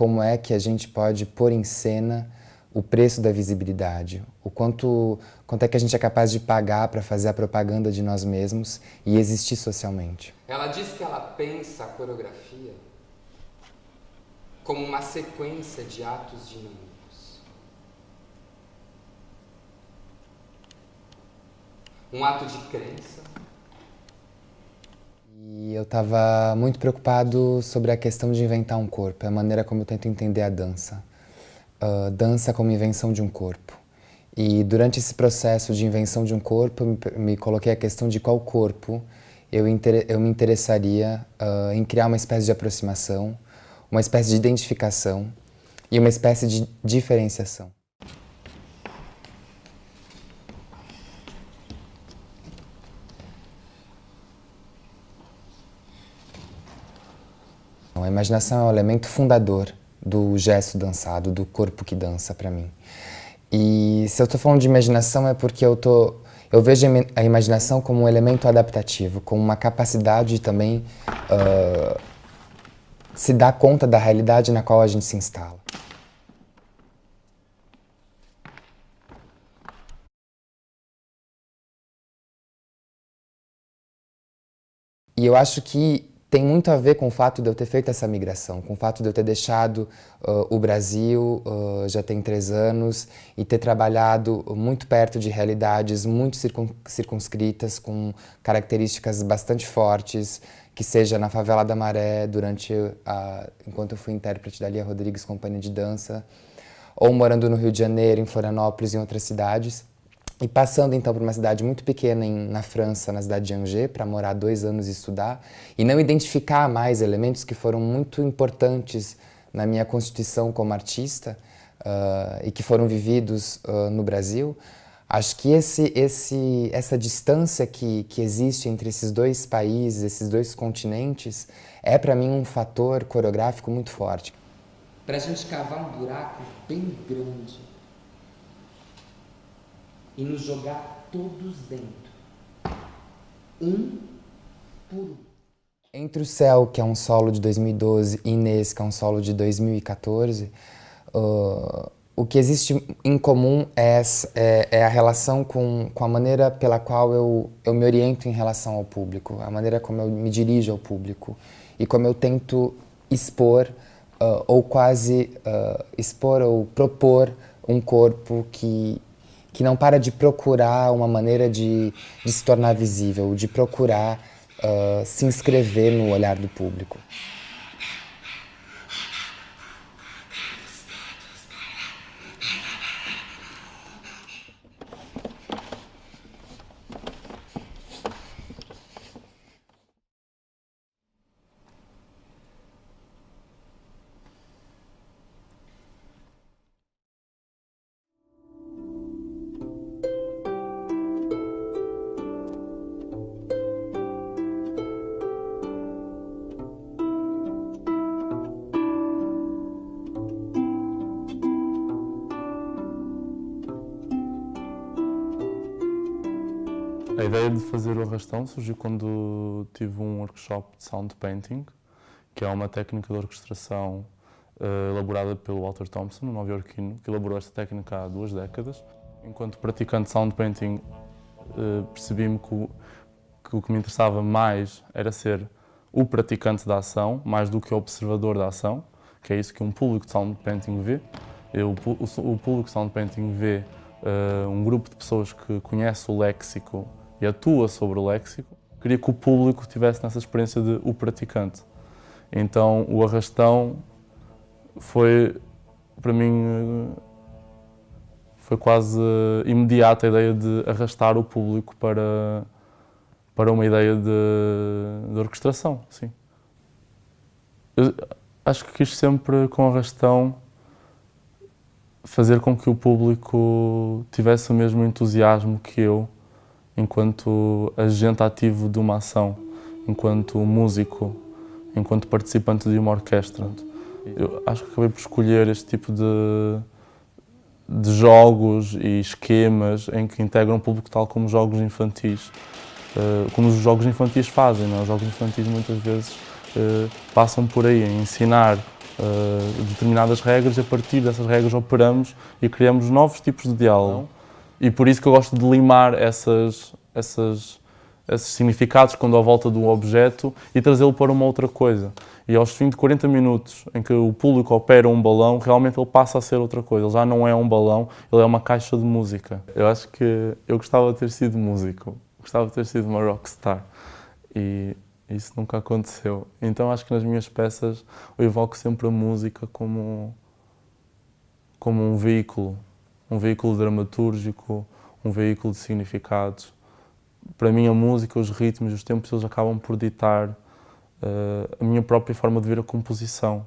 como é que a gente pode pôr em cena o preço da visibilidade, o quanto é que a gente é capaz de pagar para fazer a propaganda de nós mesmos e existir socialmente. Ela diz que ela pensa a coreografia como uma sequência de atos dinâmicos. Um ato de crença. E eu estava muito preocupado sobre a questão de inventar um corpo, a maneira como eu tento entender a dança. Dança como invenção de um corpo. E durante esse processo de invenção de um corpo, eu me coloquei a questão de qual corpo eu me interessaria em criar uma espécie de aproximação, uma espécie de identificação e uma espécie de diferenciação. A imaginação é o elemento fundador do gesto dançado, do corpo que dança para mim. E se eu estou falando de imaginação é porque eu vejo a imaginação como um elemento adaptativo, como uma capacidade de também se dar conta da realidade na qual a gente se instala. E eu acho que tem muito a ver com o fato de eu ter feito essa migração, com o fato de eu ter deixado o Brasil, já tem 3 anos, e ter trabalhado muito perto de realidades muito circunscritas, com características bastante fortes, que seja na Favela da Maré, enquanto eu fui intérprete da Lia Rodrigues, companhia de dança, ou morando no Rio de Janeiro, em Florianópolis e em outras cidades. E passando então por uma cidade muito pequena na França, na cidade de Angers, para morar 2 anos e estudar, e não identificar mais elementos que foram muito importantes na minha constituição como artista e que foram vividos no Brasil, acho que essa distância que existe entre esses 2 países, esses 2 continentes, é para mim um fator coreográfico muito forte. Para a gente cavar um buraco bem grande e nos jogar todos dentro, um por um. Entre o Céu, que é um solo de 2012, e Inês, que é um solo de 2014, o que existe em comum é a relação com a maneira pela qual eu me oriento em relação ao público, a maneira como eu me dirijo ao público e como eu tento expor ou propor um corpo que não para de procurar uma maneira de se tornar visível, de procurar se inscrever no olhar do público. A ideia de fazer o arrastão surgiu quando tive um workshop de sound painting, que é uma técnica de orquestração elaborada pelo Walter Thompson, um nova-iorquino, que elaborou esta técnica há 2 décadas. Enquanto praticante de sound painting, percebi-me que o que me interessava mais era ser o praticante da ação, mais do que o observador da ação, que é isso que um público de sound painting vê. O público de sound painting vê um grupo de pessoas que conhece o léxico e atua sobre o léxico. Queria que o público tivesse nessa experiência de o praticante. Então o arrastão foi, para mim, foi quase imediata a ideia de arrastar o público para uma ideia de orquestração, sim. Eu acho que quis sempre, com arrastão, fazer com que o público tivesse o mesmo entusiasmo que eu, enquanto agente ativo de uma ação, enquanto músico, enquanto participante de uma orquestra. Eu acho que acabei por escolher este tipo de jogos e esquemas em que integram o público tal como jogos infantis, como os jogos infantis fazem, não é? Os jogos infantis muitas vezes passam por aí, a ensinar determinadas regras e a partir dessas regras operamos e criamos novos tipos de diálogo. E por isso que eu gosto de limar esses significados quando à volta do objeto e trazê-lo para uma outra coisa. E aos fim de 40 minutos em que o público opera um balão, realmente ele passa a ser outra coisa. Ele já não é um balão, ele é uma caixa de música. Eu acho que eu gostava de ter sido músico, gostava de ter sido uma rockstar. E isso nunca aconteceu. Então acho que nas minhas peças eu evoco sempre a música como um veículo dramatúrgico, um veículo de significados. Para mim a música, os ritmos, os tempos, eles acabam por ditar a minha própria forma de ver a composição.